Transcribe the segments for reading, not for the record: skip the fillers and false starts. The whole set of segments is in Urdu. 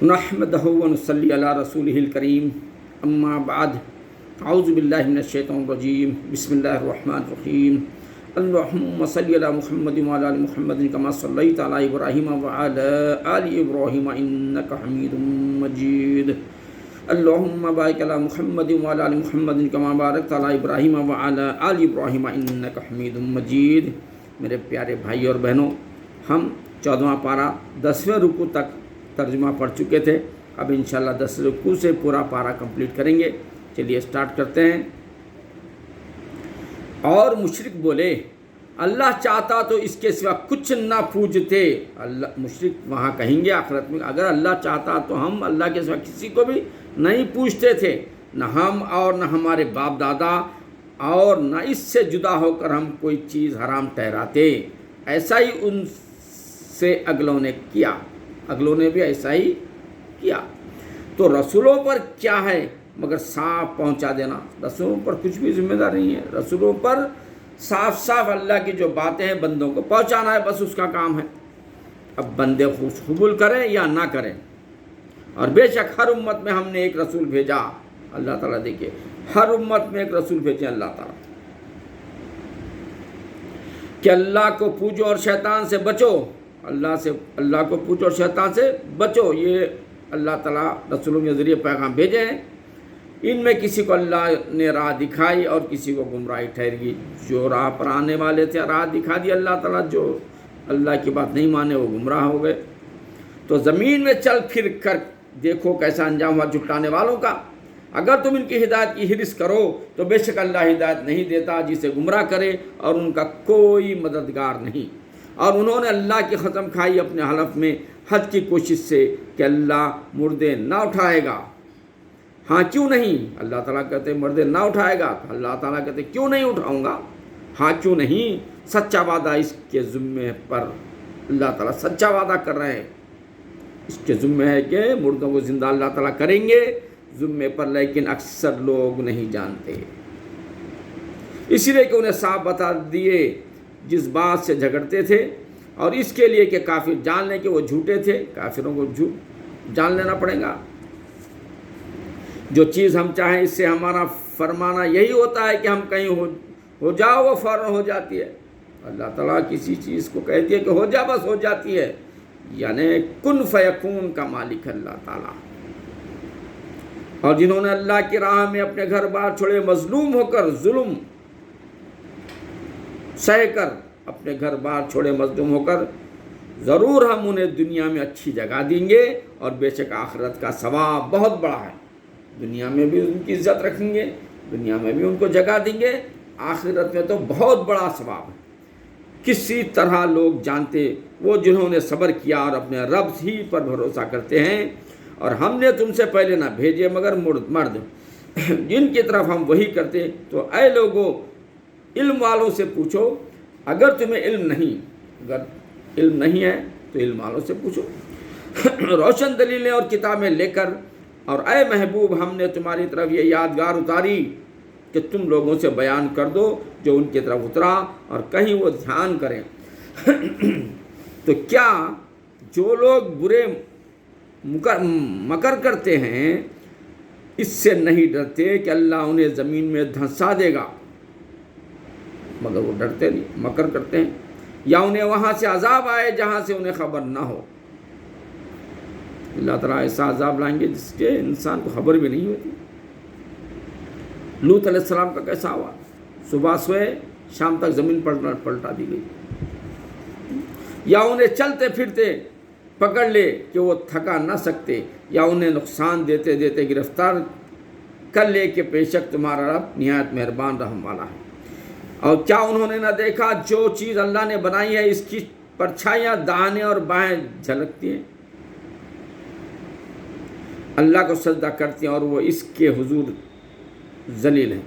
نحمدہ و نصلی علی رسولہ الکریم اما بعد اعوذ باللہ من الشیطان الرجیم بسم اللہ الرحمن الرحیم اللہم صلی علی محمد وعلی آل محمد کما صلیت علی ابراہیم وعلی آل ابراہیم انکا حمید مجید اللہم بارک علی محمد وعلی آل محمد کما بارکت علی ابراہیم وعلی آل ابراہیم انکا حمید مجید۔ میرے پیارے بھائی اور بہنوں، ہم 14واں پارہ 10ویں رکوع تک ترجمہ پڑھ چکے تھے۔ اب انشاءاللہ 10 رکوع سے پورا پارہ کمپلیٹ کریں گے۔ چلیے سٹارٹ کرتے ہیں۔ اور مشرک بولے اللہ چاہتا تو اس کے سوا کچھ نہ پوجتے۔ اللہ مشرک وہاں کہیں گے آخرت میں، اگر اللہ چاہتا تو ہم اللہ کے سوا کسی کو بھی نہیں پوجتے تھے، نہ ہم اور نہ ہمارے باپ دادا، اور نہ اس سے جدا ہو کر ہم کوئی چیز حرام ٹھہراتے۔ ایسا ہی ان سے اگلوں نے کیا، اگلوں نے بھی ایسا ہی کیا۔ تو رسولوں پر کیا ہے مگر صاف پہنچا دینا۔ رسولوں پر کچھ بھی ذمہ دار نہیں ہے، رسولوں پر صاف صاف اللہ کی جو باتیں ہیں بندوں کو پہنچانا ہے، بس اس کا کام ہے۔ اب بندے خوش قبول کریں یا نہ کریں۔ اور بے شک ہر امت میں ہم نے ایک رسول بھیجا۔ اللہ تعالیٰ دیکھیے، ہر امت میں ایک رسول بھیجے اللہ تعالیٰ کہ اللہ کو پوجو اور شیطان سے بچو۔ اللہ کو پوجو اور شیطان سے بچو، یہ اللہ تعالیٰ رسولوں کے ذریعے پیغام بھیجے ہیں۔ ان میں کسی کو اللہ نے راہ دکھائی اور کسی کو گمراہی ٹھہر گئی۔ جو راہ پر آنے والے تھے راہ دکھا دی اللہ تعالیٰ، جو اللہ کی بات نہیں مانے وہ گمراہ ہو گئے۔ تو زمین میں چل پھر کر دیکھو کیسا انجام ہوا جھٹلانے والوں کا۔ اگر تم ان کی ہدایت کی حرص کرو تو بے شک اللہ ہدایت نہیں دیتا جسے گمراہ کرے، اور ان کا کوئی مددگار نہیں۔ اور انہوں نے اللہ کی قسم کھائی اپنے حلف میں حج کی کوشش سے کہ اللہ مردے نہ اٹھائے گا۔ ہاں کیوں نہیں؟ اللہ تعالیٰ کہتے مردے نہ اٹھائے گا، تو اللہ تعالیٰ کہتے کیوں نہیں اٹھاؤں گا؟ ہاں کیوں نہیں؟ سچا وعدہ اس کے ذمے پر اللہ تعالیٰ سچا وعدہ کر رہے ہیں۔ اس کے ذمے ہے کہ مردوں کو زندہ اللہ تعالیٰ کریں گے ذمے پر، لیکن اکثر لوگ نہیں جانتے، اسی لیے کہ انہیں صاف بتا دیے جس بات سے جھگڑتے تھے، اور اس کے لیے کہ کافر جان لیں کہ وہ جھوٹے تھے۔ کافروں کو جان لینا پڑے گا۔ جو چیز ہم چاہیں اس سے ہمارا فرمانا یہی ہوتا ہے کہ ہم کہیں ہو جاؤ وہ فوراً ہو جاتی ہے۔ اللہ تعالیٰ کسی چیز کو کہتی ہے کہ ہو جا بس ہو جاتی ہے، یعنی کن فیکون کا مالک اللہ تعالیٰ۔ اور جنہوں نے اللہ کی راہ میں اپنے گھر بار چھوڑے، مظلوم ہو کر ظلم سہ کر اپنے گھر بار چھوڑے مظلوم ہو کر، ضرور ہم انہیں دنیا میں اچھی جگہ دیں گے، اور بے شک آخرت کا ثواب بہت بڑا ہے۔ دنیا میں بھی ان کی عزت رکھیں گے، دنیا میں بھی ان کو جگہ دیں گے، آخرت میں تو بہت بڑا ثواب ہے۔ کسی طرح لوگ جانتے وہ جنہوں نے صبر کیا اور اپنے رب ہی پر بھروسہ کرتے ہیں، اور ہم نے تم سے پہلے نہ بھیجے مگر مرد جن کی طرف ہم وہی کرتے۔ تو اے لوگوں، علم والوں سے پوچھو اگر تمہیں علم نہیں ہے تو علم والوں سے پوچھو، روشن دلیلیں اور کتابیں لے کر۔ اور اے محبوب، ہم نے تمہاری طرف یہ یادگار اتاری کہ تم لوگوں سے بیان کر دو جو ان کی طرف اترا، اور کہیں وہ دھیان کریں۔ تو کیا جو لوگ برے مکر کرتے ہیں اس سے نہیں ڈرتے کہ اللہ انہیں زمین میں دھنسا دے گا؟ مگر وہ ڈرتے نہیں، مکر کرتے ہیں، یا انہیں وہاں سے عذاب آئے جہاں سے انہیں خبر نہ ہو۔ اللہ تعالیٰ ایسا عذاب لائیں گے جس کے انسان کو خبر بھی نہیں ہوتی۔ لوط علیہ السلام کا کیسا ہوا؟ صبح سوئے شام تک زمین پلٹا دی گئی۔ یا انہیں چلتے پھرتے پکڑ لے کہ وہ تھکا نہ سکتے، یا انہیں نقصان دیتے دیتے گرفتار کر لے کہ بے شک تمہارا رب نہایت مہربان رحم والا ہے۔ اور کیا انہوں نے نہ دیکھا جو چیز اللہ نے بنائی ہے، اس کی پرچھائیاں داہنے اور بائیں جھلکتی ہیں، اللہ کو سجدہ کرتی ہیں اور وہ اس کے حضور ذلیل ہیں،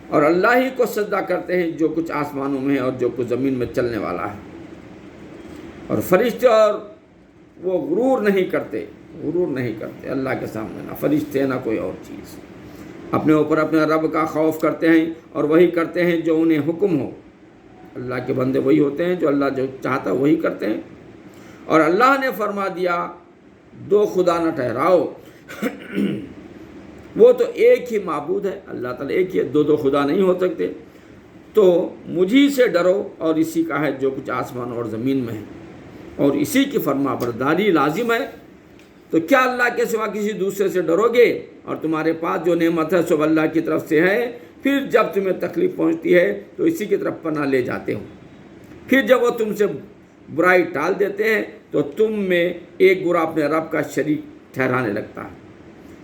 اور اللہ ہی کو سجدہ کرتے ہیں جو کچھ آسمانوں میں ہے اور جو کچھ زمین میں چلنے والا ہے۔ اور فرشتے اور وہ غرور نہیں کرتے اللہ کے سامنے، نہ فرشتے نہ کوئی اور چیز۔ اپنے اوپر اپنے رب کا خوف کرتے ہیں اور وہی کرتے ہیں جو انہیں حکم ہو۔ اللہ کے بندے وہی ہوتے ہیں جو اللہ جو چاہتا ہے وہی کرتے ہیں۔ اور اللہ نے فرما دیا دو خدا نہ ٹھہراؤ وہ تو ایک ہی معبود ہے، اللہ تعالیٰ ایک ہی ہے، دو خدا نہیں ہو سکتے۔ تو مجھی سے ڈرو اور اسی کا ہے جو کچھ آسمان اور زمین میں ہے، اور اسی کی فرما برداری لازم ہے۔ تو کیا اللہ کے سوا کسی دوسرے سے ڈرو گے؟ اور تمہارے پاس جو نعمت ہے سب اللہ کی طرف سے ہے، پھر جب تمہیں تکلیف پہنچتی ہے تو اسی کی طرف پناہ لے جاتے ہو، پھر جب وہ تم سے برائی ٹال دیتے ہیں تو تم میں ایک گروہ اپنے رب کا شریک ٹھہرانے لگتا ہے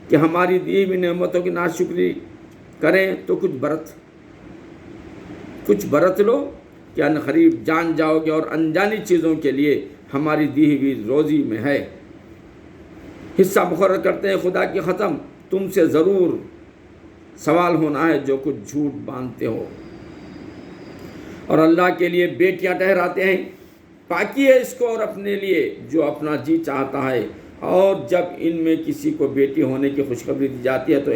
کہ ہماری دی ہوئی نعمتوں کی ناشکری کریں تو کچھ برت لو، کہ ان قریب جان جاؤ گے اور انجانی چیزوں کے لیے ہماری دی ہوئی روزی میں ہے۔ حصہ مقرر کرتے ہیں خدا کی ختم، تم سے ضرور سوال ہونا ہے جو کچھ جھوٹ باندھتے ہو۔ اور اللہ کے لیے بیٹیاں ٹھہراتے ہیں، پاکی ہے اس کو اور اپنے لیے جو اپنا جی چاہتا ہے، اور جب ان میں کسی کو بیٹی ہونے کی خوشخبری دی جاتی ہے تو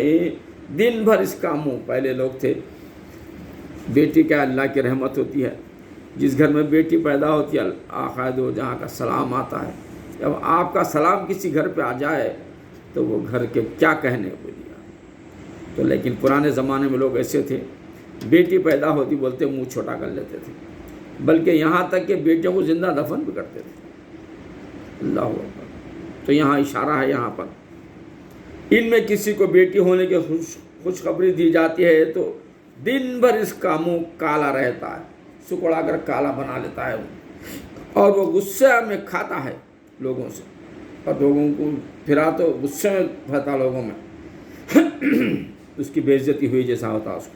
دن بھر اس کا منہ، پہلے لوگ تھے بیٹی کیا اللہ کی رحمت ہوتی ہے، جس گھر میں بیٹی پیدا ہوتی ہے آخائد و جہاں کا سلام آتا ہے۔ جب آپ کا سلام کسی گھر پہ آ جائے تو وہ گھر کے کیا کہنے کو دیا۔ تو لیکن پرانے زمانے میں لوگ ایسے تھے، بیٹی پیدا ہوتی بولتے منہ چھوٹا کر لیتے تھے، بلکہ یہاں تک کہ بیٹیوں کو زندہ دفن بھی کرتے تھے۔ اللہ اکبر۔ تو یہاں اشارہ ہے، یہاں پر ان میں کسی کو بیٹی ہونے کی خوشخبری دی جاتی ہے تو دن بھر اس کا منہ کالا رہتا ہے، سکڑا کر کالا بنا لیتا ہے اور وہ غصے میں کھاتا ہے لوگوں سے، اور لوگوں کو پھرا تو غصے میں پھرتا لوگوں میں، اس کی بے عزتی ہوئی جیسا ہوتا اس کو۔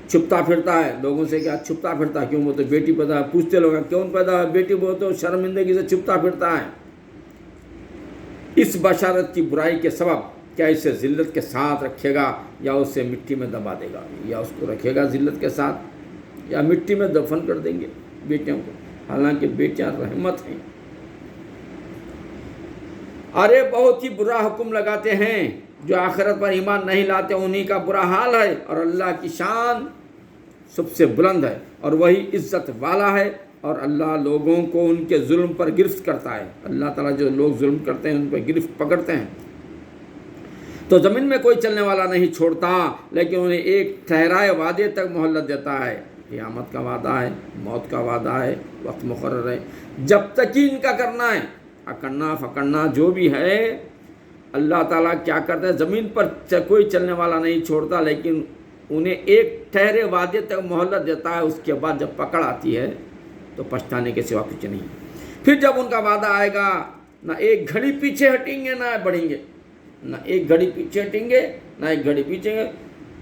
چھپتا پھرتا ہے لوگوں سے، کیا چھپتا پھرتا کیوں؟ وہ تو بیٹی پیدا ہے، پوچھتے لوگ کیوں پیدا ہے بیٹی، وہ تو شرمندگی سے چھپتا پھرتا ہے۔ اس بشارت کی برائی کے سبب کیا اسے ذلت کے ساتھ رکھے گا یا اسے مٹی میں دبا دے گا؟ یا اس کو رکھے گا ذلت کے ساتھ یا مٹی میں دفن کر دیں گے بیٹیوں کو، حالانکہ بیٹیاں رحمت ہیں۔ ارے بہت ہی برا حکم لگاتے ہیں، جو آخرت پر ایمان نہیں لاتے انہی کا برا حال ہے، اور اللہ کی شان سب سے بلند ہے اور وہی عزت والا ہے، اور اللہ لوگوں کو ان کے ظلم پر گرفت کرتا ہے۔ اللہ تعالیٰ جو لوگ ظلم کرتے ہیں ان پہ گرفت پکڑتے ہیں۔ تو زمین میں کوئی چلنے والا نہیں چھوڑتا، لیکن انہیں ایک ٹھہرائے وعدے تک مہلت دیتا ہے۔ قیامت کا وعدہ ہے، موت کا وعدہ ہے، وقت مقرر ہے، جب تک ہی ان کا کرنا ہے، اکڑنا پکڑنا جو بھی ہے۔ اللہ تعالیٰ کیا کرتا ہے، زمین پر کوئی چلنے والا نہیں چھوڑتا، لیکن انہیں ایک ٹھہرے وعدے تک مہلت دیتا ہے، اس کے بعد جب پکڑ آتی ہے تو پچھتانے کے سوا کچھ نہیں۔ پھر جب ان کا وعدہ آئے گا، نہ ایک گھڑی پیچھے ہٹیں گے نہ بڑھیں گے، نہ ایک گھڑی پیچھے ہٹیں گے نہ ایک گھڑی پیچھے گے،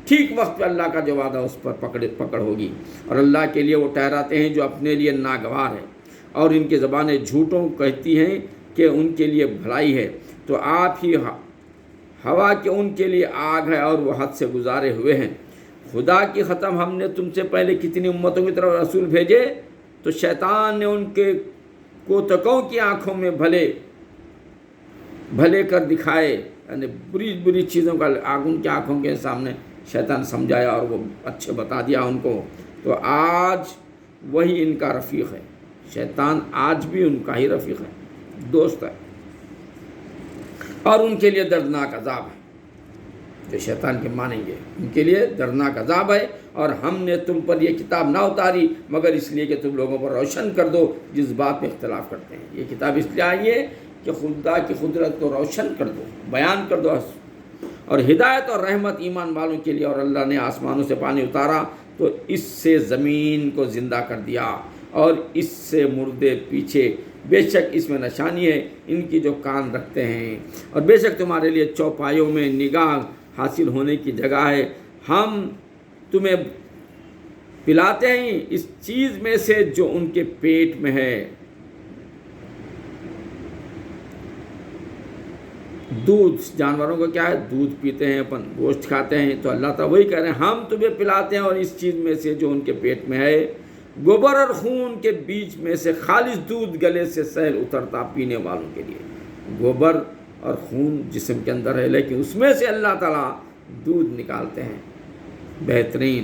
ٹھیک وقت پہ اللہ کا جو وعدہ اس پر پکڑ ہوگی۔ اور اللہ کے لیے وہ ٹھہراتے ہیں جو اپنے لیے ناگوار ہے، اور ان کی زبانیں جھوٹوں کہتی ہیں کہ ان کے لیے بھلائی ہے، تو آپ ہی ہوا کہ ان کے لیے آگ ہے اور وہ حد سے گزارے ہوئے ہیں۔ خدا کی ختم، ہم نے تم سے پہلے کتنی امتوں کی طرف رسول بھیجے، تو شیطان نے ان کے کوتکوں کی آنکھوں میں بھلے کر دکھائے، یعنی بری چیزوں کا آگ ان کی آنکھوں کے سامنے شیطان سمجھایا اور وہ اچھے بتا دیا ان کو۔ تو آج وہی ان کا رفیق ہے، شیطان آج بھی ان کا ہی رفیق ہے، دوست ہے، اور ان کے لیے دردناک عذاب ہے۔ جو شیطان کے مانیں گے ان کے لیے دردناک عذاب ہے۔ اور ہم نے تم پر یہ کتاب نہ اتاری مگر اس لیے کہ تم لوگوں پر روشن کر دو جس بات میں اختلاف کرتے ہیں۔ یہ کتاب اس لیے آئی ہے کہ خدا کی قدرت کو روشن کر دو، بیان کر دو، اور ہدایت اور رحمت ایمان والوں کے لیے۔ اور اللہ نے آسمانوں سے پانی اتارا تو اس سے زمین کو زندہ کر دیا، اور اس سے مردے پیچھے، بے شک اس میں نشانی ہے ان کی جو کان رکھتے ہیں، اور بے شک تمہارے لیے چوپایوں میں نگاہ حاصل ہونے کی جگہ ہے۔ ہم تمہیں پلاتے ہیں اس چیز میں سے جو ان کے پیٹ میں ہے۔ دودھ، جانوروں کو کیا ہے، دودھ پیتے ہیں، اپن گوشت کھاتے ہیں، تو اللہ تعالیٰ وہی کہہ رہے ہیں ہم تمہیں پلاتے ہیں، اور اس چیز میں سے جو ان کے پیٹ میں ہے، گوبر اور خون کے بیچ میں سے خالص دودھ گلے سے سیل اترتا پینے والوں کے لیے۔ گوبر اور خون جسم کے اندر ہے، لیکن اس میں سے اللہ تعالیٰ دودھ نکالتے ہیں بہترین،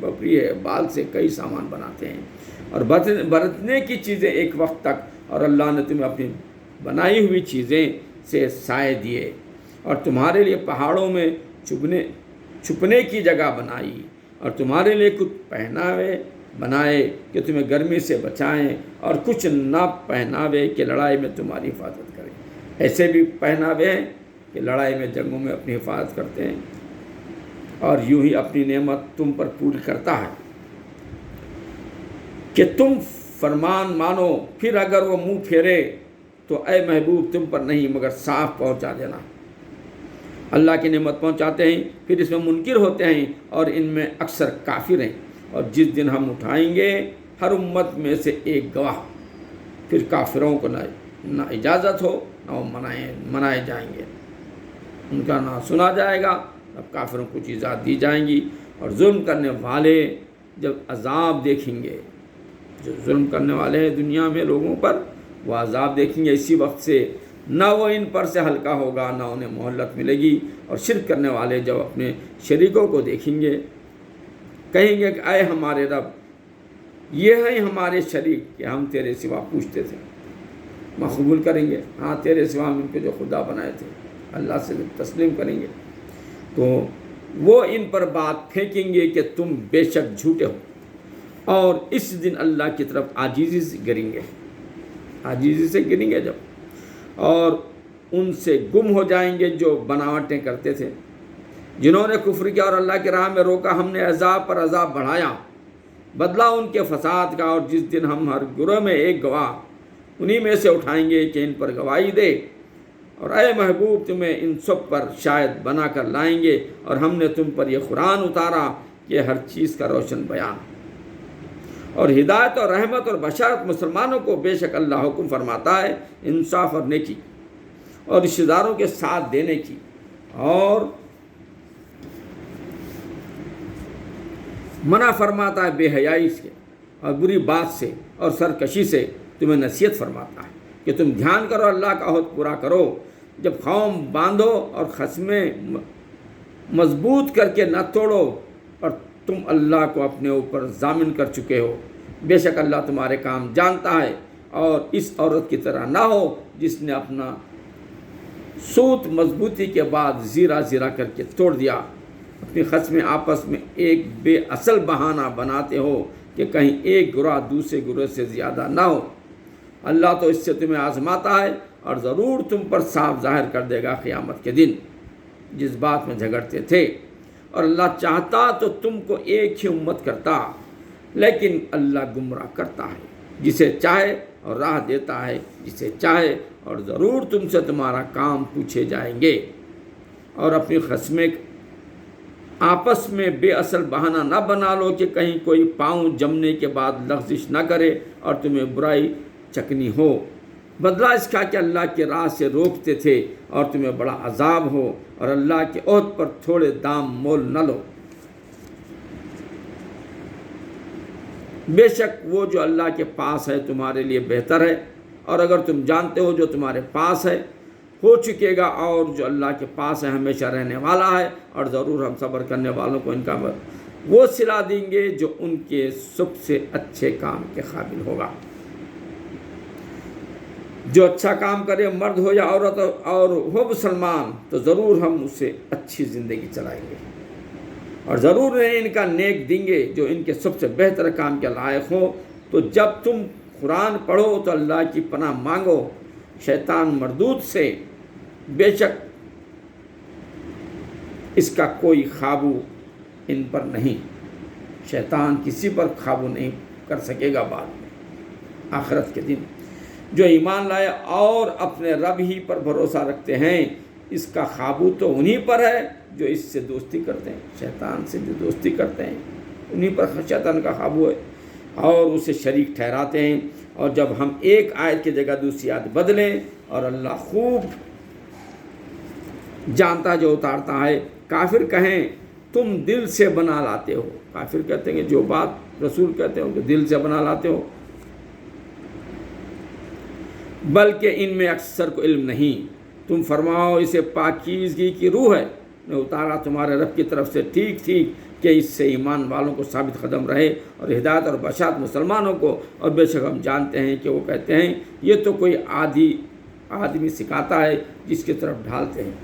بکری ہے، بال سے کئی سامان بناتے ہیں اور برتنے کی چیزیں ایک وقت تک، اور اللہ نے تمہیں اپنی بنائی ہوئی چیزیں سے سائے دیے اور تمہارے لیے پہاڑوں میں چھپنے کی جگہ بنائی اور تمہارے لیے کچھ پہناوے بنائے کہ تمہیں گرمی سے بچائیں اور کچھ نہ پہناوے کہ لڑائی میں تمہاری حفاظت کریں۔ ایسے بھی پہناوے ہیں کہ لڑائی میں جنگوں میں اپنی حفاظت کرتے ہیں، اور یوں ہی اپنی نعمت تم پر پوری کرتا ہے کہ تم فرمان مانو، پھر اگر وہ منہ پھیرے تو اے محبوب تم پر نہیں مگر صاف پہنچا دینا۔ اللہ کی نعمت پہنچاتے ہیں، پھر اس میں منکر ہوتے ہیں اور ان میں اکثر کافر ہیں۔ اور جس دن ہم اٹھائیں گے ہر امت میں سے ایک گواہ، پھر کافروں کو نہ اجازت ہو نہ وہ منائے جائیں گے، ان کا نہ سنا جائے گا، اب کافروں کو چیزیں دی جائیں گی۔ اور ظلم کرنے والے جب عذاب دیکھیں گے، جو ظلم کرنے والے ہیں دنیا میں لوگوں پر، وہ عذاب دیکھیں گے اسی وقت سے، نہ وہ ان پر سے ہلکا ہوگا نہ انہیں مہلت ملے گی۔ اور شرک کرنے والے جب اپنے شریکوں کو دیکھیں گے کہیں گے کہ اے ہمارے رب، یہ ہیں ہمارے شریک کہ ہم تیرے سوا پوچھتے تھے، قبول کریں گے، ہاں تیرے سوا ہم ان کے جو خدا بنائے تھے، اللہ سے تسلیم کریں گے۔ تو وہ ان پر بات پھینکیں گے کہ تم بے شک جھوٹے ہو، اور اس دن اللہ کی طرف عاجزی سے گریں گے جب، اور ان سے گم ہو جائیں گے جو بناوٹیں کرتے تھے، جنہوں نے کفر کیا اور اللہ کی راہ میں روکا، ہم نے عذاب پر عذاب بڑھایا، بدلہ ان کے فساد کا۔ اور جس دن ہم ہر گروہ میں ایک گواہ انہی میں سے اٹھائیں گے کہ ان پر گواہی دے، اور اے محبوب تمہیں ان سب پر شاید بنا کر لائیں گے، اور ہم نے تم پر یہ قرآن اتارا کہ ہر چیز کا روشن بیان اور ہدایت اور رحمت اور بشارت مسلمانوں کو۔ بے شک اللہ حکم فرماتا ہے انصاف اور نیکی اور رشتہ داروں کے ساتھ دینے کی، اور منع فرماتا ہے بے حیائی سے اور بری بات سے اور سرکشی سے۔ تمہیں نصیحت فرماتا ہے کہ تم دھیان کرو، اللہ کا عہد پورا کرو، جب قوم باندھو اور خصمیں مضبوط کر کے نہ توڑو، اور تم اللہ کو اپنے اوپر ضامن کر چکے ہو۔ بے شک اللہ تمہارے کام جانتا ہے، اور اس عورت کی طرح نہ ہو جس نے اپنا سوت مضبوطی کے بعد زیرہ زیرہ کر کے توڑ دیا۔ اپنی خصمیں آپس میں ایک بے اصل بہانہ بناتے ہو کہ کہیں ایک گروہ دوسرے گروہ سے زیادہ نہ ہو۔ اللہ تو اس سے تمہیں آزماتا ہے، اور ضرور تم پر صاف ظاہر کر دے گا قیامت کے دن جس بات میں جھگڑتے تھے۔ اور اللہ چاہتا تو تم کو ایک ہی امت کرتا، لیکن اللہ گمراہ کرتا ہے جسے چاہے اور راہ دیتا ہے جسے چاہے، اور ضرور تم سے تمہارا کام پوچھے جائیں گے۔ اور اپنی خصمیں آپس میں بے اصل بہانہ نہ بنا لو کہ کہیں کوئی پاؤں جمنے کے بعد لغزش نہ کرے اور تمہیں برائی چکنی ہو۔ بدلہ اس کا کہ اللہ کے راہ سے روکتے تھے اور تمہیں بڑا عذاب ہو، اور اللہ کے عہد پر تھوڑے دام مول نہ لو۔ بے شک وہ جو اللہ کے پاس ہے تمہارے لیے بہتر ہے، اور اگر تم جانتے ہو جو تمہارے پاس ہے ہو چکے گا، اور جو اللہ کے پاس ہے ہمیشہ رہنے والا ہے، اور ضرور ہم صبر کرنے والوں کو ان کا وہ صلہ دیں گے جو ان کے سب سے اچھے کام کے قابل ہوگا۔ جو اچھا کام کرے مرد ہو یا عورت اور ہو مسلمان، تو ضرور ہم اسے اچھی زندگی چلائیں گے، اور ضرور انہیں ان کا نیک دیں گے جو ان کے سب سے بہتر کام کے لائق ہو۔ تو جب تم قرآن پڑھو تو اللہ کی پناہ مانگو شیطان مردود سے، بے شک اس کا کوئی قابو ان پر نہیں، شیطان کسی پر قابو نہیں کر سکے گا بعد میں آخرت کے دن۔ جو ایمان لائے اور اپنے رب ہی پر بھروسہ رکھتے ہیں، اس کا قابو تو انہی پر ہے جو اس سے دوستی کرتے ہیں، شیطان سے جو دوستی کرتے ہیں انہی پر شیطان کا قابو ہے، اور اسے شریک ٹھہراتے ہیں۔ اور جب ہم ایک آیت کی جگہ دوسری آیت بدلیں، اور اللہ خوب جانتا جو اتارتا ہے، کافر کہیں تم دل سے بنا لاتے ہو، کافر کہتے ہیں کہ جو بات رسول کہتے ہو کہ دل سے بنا لاتے ہو، بلکہ ان میں اکثر کو علم نہیں۔ تم فرماؤ اسے پاکیزگی کی روح ہے، نے اتارا تمہارے رب کی طرف سے ٹھیک ٹھیک کہ اس سے ایمان والوں کو ثابت قدم رہے اور ہدایت اور بشارت مسلمانوں کو. اور بے شک ہم جانتے ہیں کہ وہ کہتے ہیں یہ تو کوئی عادی آدمی سکھاتا ہے جس کی طرف ڈھالتے ہیں.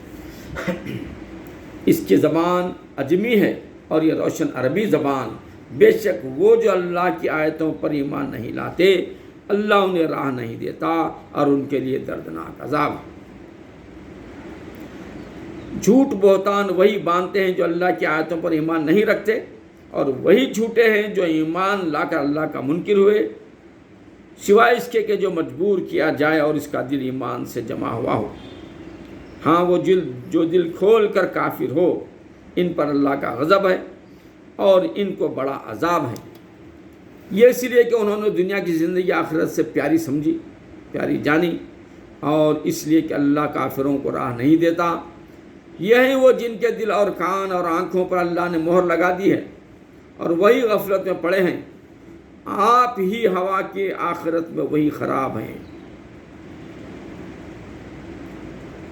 اس کی زبان عجمی ہے اور یہ روشن عربی زبان. بے شک وہ جو اللہ کی آیتوں پر ایمان نہیں لاتے اللہ انہیں راہ نہیں دیتا اور ان کے لیے دردناک عذاب. جھوٹ بہتان وہی باندھتے ہیں جو اللہ کی آیتوں پر ایمان نہیں رکھتے اور وہی جھوٹے ہیں جو ایمان لا کر اللہ کا منکر ہوئے سوائے اس کے کہ جو مجبور کیا جائے اور اس کا دل ایمان سے جمع ہوا ہو. ہاں وہ جو دل کھول کر کافر ہو ان پر اللہ کا غضب ہے اور ان کو بڑا عذاب ہے. یہ اس لیے کہ انہوں نے دنیا کی زندگی آخرت سے پیاری سمجھی پیاری جانی اور اس لیے کہ اللہ کافروں کو راہ نہیں دیتا. یہ ہیں وہ جن کے دل اور کان اور آنکھوں پر اللہ نے مہر لگا دی ہے اور وہی غفلت میں پڑے ہیں. آپ ہی ہوا کے آخرت میں وہی خراب ہیں.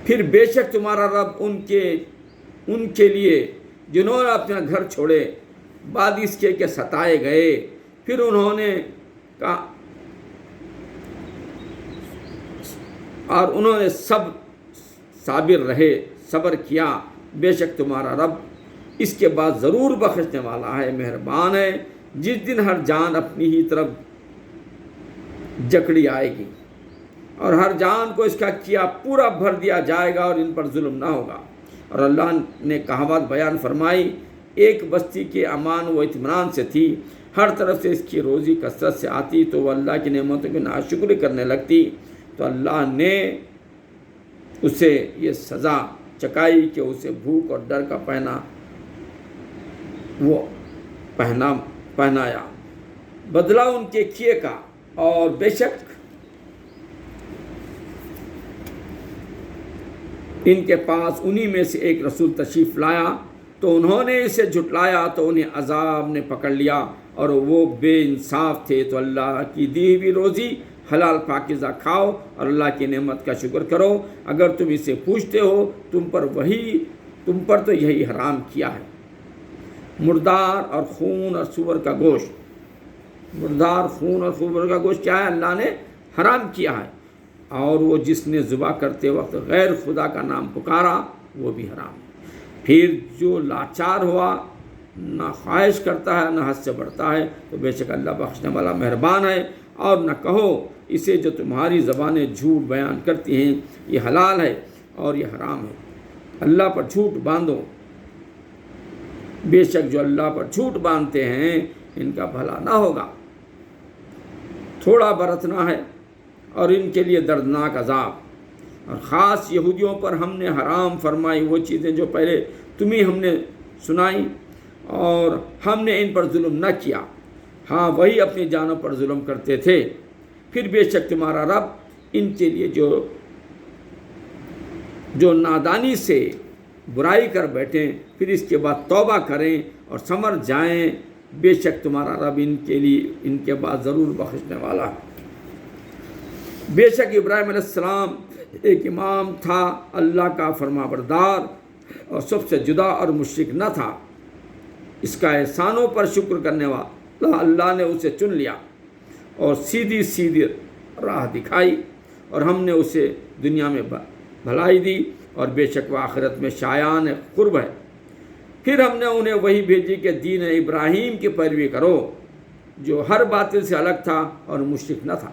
پھر بے شک تمہارا رب ان کے لیے جنہوں نے اپنا گھر چھوڑے بعد اس کے کہ ستائے گئے پھر انہوں نے کہا اور انہوں نے سب صابر رہے صبر کیا. بے شک تمہارا رب اس کے بعد ضرور بخشنے والا ہے مہربان ہے. جس دن ہر جان اپنی ہی طرف جکڑی آئے گی اور ہر جان کو اس کا کیا پورا بھر دیا جائے گا اور ان پر ظلم نہ ہوگا. اور اللہ نے کہاوت بیان فرمائی ایک بستی کے امان و اطمینان سے تھی ہر طرف سے اس کی روزی کثرت سے آتی تو وہ اللہ کی نعمتوں کی ناشکری کرنے لگتی تو اللہ نے اسے یہ سزا چکائی کہ اسے بھوک اور ڈر کا پہنایا بدلہ ان کے کیے کا. اور بے شک ان کے پاس انہی میں سے ایک رسول تشریف لایا تو انہوں نے اسے جھٹلایا تو انہیں عذاب نے پکڑ لیا اور وہ بے انصاف تھے. تو اللہ کی دی ہوئی روزی حلال پاکیزہ کھاؤ اور اللہ کی نعمت کا شکر کرو. اگر تم اسے پوچھتے ہو تم پر تو یہی حرام کیا ہے مردار اور خون اور سور کا گوشت. مردار خون اور سور کا گوشت کیا ہے اللہ نے حرام کیا ہے. اور وہ جس نے ذبح کرتے وقت غیر خدا کا نام پکارا وہ بھی حرام ہے. پھر جو لاچار ہوا نہ خواہش کرتا ہے نہ حد سے بڑھتا ہے تو بے شک اللہ بخشنے والا مہربان ہے. اور نہ کہو اسے جو تمہاری زبانیں جھوٹ بیان کرتی ہیں یہ حلال ہے اور یہ حرام ہے. اللہ پر جھوٹ باندھو بے شک جو اللہ پر جھوٹ باندھتے ہیں ان کا بھلا نہ ہوگا. تھوڑا برتنا ہے اور ان کے لیے دردناک عذاب. اور خاص یہودیوں پر ہم نے حرام فرمائی وہ چیزیں جو پہلے تمہیں ہم نے سنائی اور ہم نے ان پر ظلم نہ کیا. ہاں وہی اپنی جانوں پر ظلم کرتے تھے. پھر بے شک تمہارا رب ان کے لیے جو نادانی سے برائی کر بیٹھیں پھر اس کے بعد توبہ کریں اور سمر جائیں بے شک تمہارا رب ان کے بعد ضرور بخشنے والا ہے. بے شک ابراہیم علیہ السلام ایک امام تھا اللہ کا فرما بردار اور سب سے جدا اور مشرک نہ تھا. اس کا احسانوں پر شکر کرنے والا اللہ نے اسے چن لیا اور سیدھی راہ دکھائی اور ہم نے اسے دنیا میں بھلائی دی اور بے شک وہ آخرت میں شایان قرب ہے. پھر ہم نے انہیں وہی بھیجی کہ دین ابراہیم کی پیروی کرو جو ہر باطل سے الگ تھا اور مشرک نہ تھا.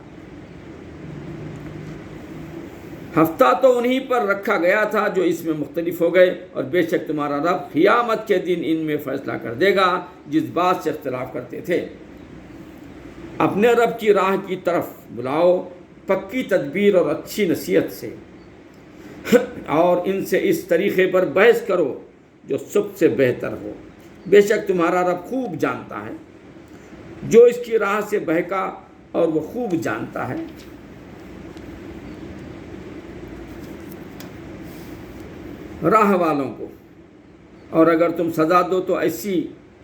ہفتہ تو انہی پر رکھا گیا تھا جو اس میں مختلف ہو گئے اور بے شک تمہارا رب قیامت کے دن ان میں فیصلہ کر دے گا جس بات سے اختلاف کرتے تھے. اپنے رب کی راہ کی طرف بلاؤ پکی تدبیر اور اچھی نصیحت سے اور ان سے اس طریقے پر بحث کرو جو سب سے بہتر ہو. بے شک تمہارا رب خوب جانتا ہے جو اس کی راہ سے بہکا اور وہ خوب جانتا ہے راہ والوں کو. اور اگر تم سزا دو تو ایسی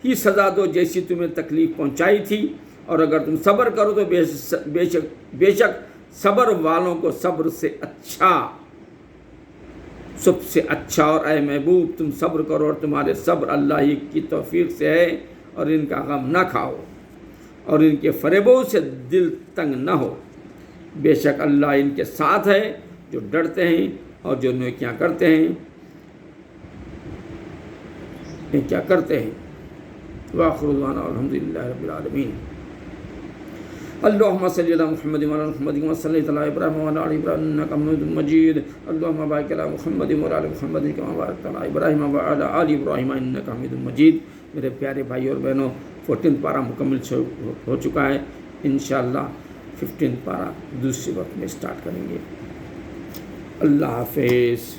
ہی سزا دو جیسی تمہیں تکلیف پہنچائی تھی اور اگر تم صبر کرو تو بے شک صبر والوں کو صبر سے اچھا سب سے اچھا، اور اے محبوب تم صبر کرو اور تمہارے صبر اللہ ہی کی توفیق سے ہے، اور ان کا غم نہ کھاؤ اور ان کے فریبوں سے دل تنگ نہ ہو، بے شک اللہ ان کے ساتھ ہے جو ڈرتے ہیں اور جو نیکیاں کرتے ہیں وآخر دعوانا الحمدللہ رب العالمین۔ اللهم صل على محمد وعلى ال محمد كما صليت على ابراهيم وعلى ال ابراهيم انك حميد مجيد، اللهم بارك على محمد وعلى ال محمد كما باركت على ابراهيم وعلى ال ابراهيم انك حميد مجيد۔ میرے پیارے بھائی اور بہنوں، 14 پارہ مکمل ہو چکا ہے، انشاءاللہ 15 پارہ دوسرے وقت میں اسٹارٹ کریں گے۔ اللہ حافظ۔